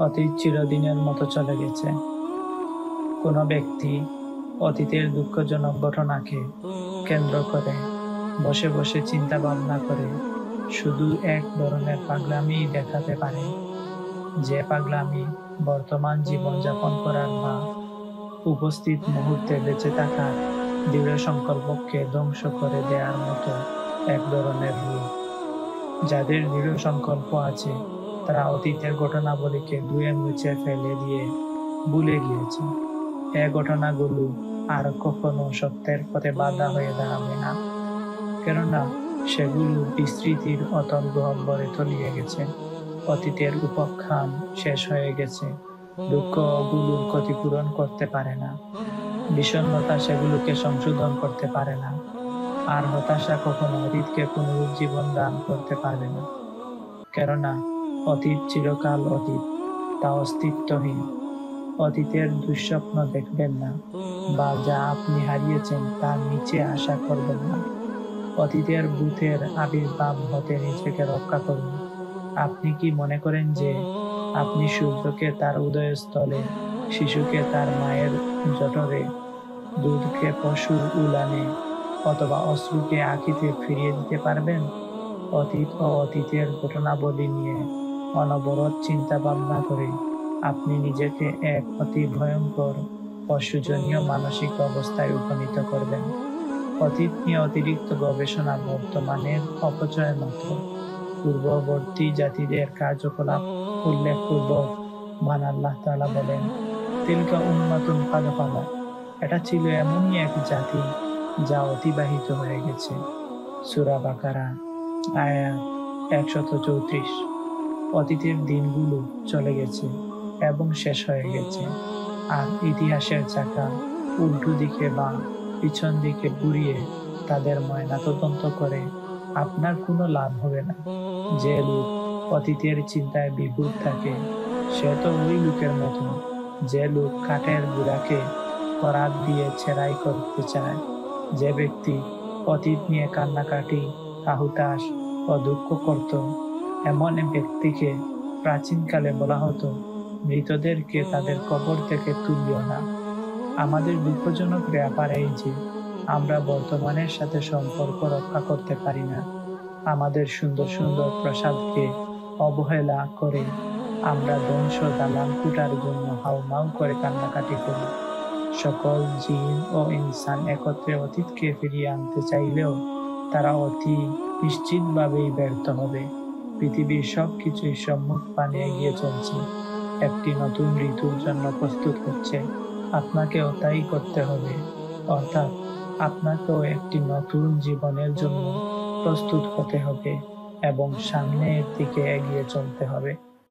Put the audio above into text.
অতীত চিরদিনের মতো চলে গেছে। কোনো ব্যক্তি অতীতের দুঃখজনক ঘটনাকে কেন্দ্র করে বসে বসে চিন্তা ভাবনা করে শুধু এক ধরনের পাগলামি দেখাতে পারে, যে পাগলামি বর্তমান জীবনযাপন করার বা উপস্থিত মুহূর্তে বেঁচে থাকার দৃঢ় সংকল্পকে ধ্বংস করে দেওয়ার মতো এক ধরনের রূপ। যাদের দৃঢ় সংকল্প আছে তারা অতীতের ঘটনাবলীকে ধুয়ে মুছে ফেলে দিয়ে ভুলে গিয়েছে। এ ঘটনাগুলো আর কখনো সত্যের পথে বাধা হয়ে দাঁড়াবে না, কেননা সেগুলো বিস্মৃতির অতল গহ্বরে তলিয়ে গেছে। অতীতের উপাখ্যান শেষ হয়ে গেছে, দুঃখ ওগুলোর ক্ষতিপূরণ করতে পারে না, বিষণ্ণতা সেগুলোকে সংশোধন করতে পারে না, আর হতাশা কখনো অতীতকে পুনরুজ্জীবন দান করতে পারবে না। কেননা অতীত চিরকাল অতীত, তা অস্তিত্বহীন। অতীতের দুঃস্বপ্ন দেখবেন না, বা যা আপনি হারিয়েছেন তার নিচে আশা করবেন না। অতীতের ভূতের আবির্ভাব হতে নিজেকে রক্ষা করুন। আপনি কি মনে করেন যে আপনি সূর্যকে তার উদয়স্থলে, শিশুকে তার মায়ের জঠরে, দুধকে পশুর উলানে অথবা অশ্রুকে আঁখিতে ফিরিয়ে দিতে পারবেন? অতীত ও অতীতের ঘটনাবলী নিয়ে অনবরত চিন্তা ভাবনা করে আপনি নিজেকে এক অতি ভয়ঙ্কর পশুজনীয় মানসিক অবস্থায় উপনীত করবেন। অতীত নিয়ে অতিরিক্ত গবেষণা বর্তমানের অপচয় মাত্র। পূর্ববর্তী জাতিদের কার্যকলাপ উল্লেখপূর্বক মহান আল্লাহ তাআলা বলেন, তিলকা উম্মাতুন কাদ খালাত, এটা ছিল এমনই এক জাতি যা অতিবাহিত হয়ে গেছে। সূরা বাকারা আয়াত 134। অতীতের দিনগুলো চলে গেছে এবং শেষ হয়ে গেছে, আর ইতিহাসের চাকা উল্টো দিকে বা পিছন দিকে ঘুরিয়ে তাদের ময়নাতদন্ত করে আপনার কোনো লাভ হবে না। যে লোক অতীতের চিন্তায় বিভোর থাকে সে তো ওই লোকের মতো যে লোক কাঠের গুঁড়াকে করাত দিয়ে ছেঁড়াই করতে চায়। যে ব্যক্তি অতীত নিয়ে কান্নাকাটি, হাহুতাশ ও দুঃখ করত, এমন ব্যক্তিকে প্রাচীনকালে বলা হতো, মৃতদেরকে তাদের কবর থেকে তুলিও না। আমাদের দুঃখজনক ব্যাপার এই যে আমরা বর্তমানের সাথে সম্পর্ক রক্ষা করতে পারি না। আমাদের সুন্দর সুন্দর প্রাসাদকে অবহেলা করে আমরা ধ্বংস দালান কুটার জন্য হাউমাউ করে কান্নাকাটি করি। সকল জিন ও ইনসান একত্রে অতীতকে ফিরিয়ে আনতে চাইলেও তারা অতি নিশ্চিতভাবেই ব্যর্থ হবে। পৃথিবীর সবকিছুই সম্মুখ পানে এগিয়ে চলছে, একটি নতুন ঋতুর জন্য প্রস্তুত হচ্ছে। আপনাকেও তাই করতে হবে, অর্থাৎ আপনাকেও একটি নতুন জীবনের জন্য প্রস্তুত হতে হবে এবং সামনের দিকে এগিয়ে চলতে হবে।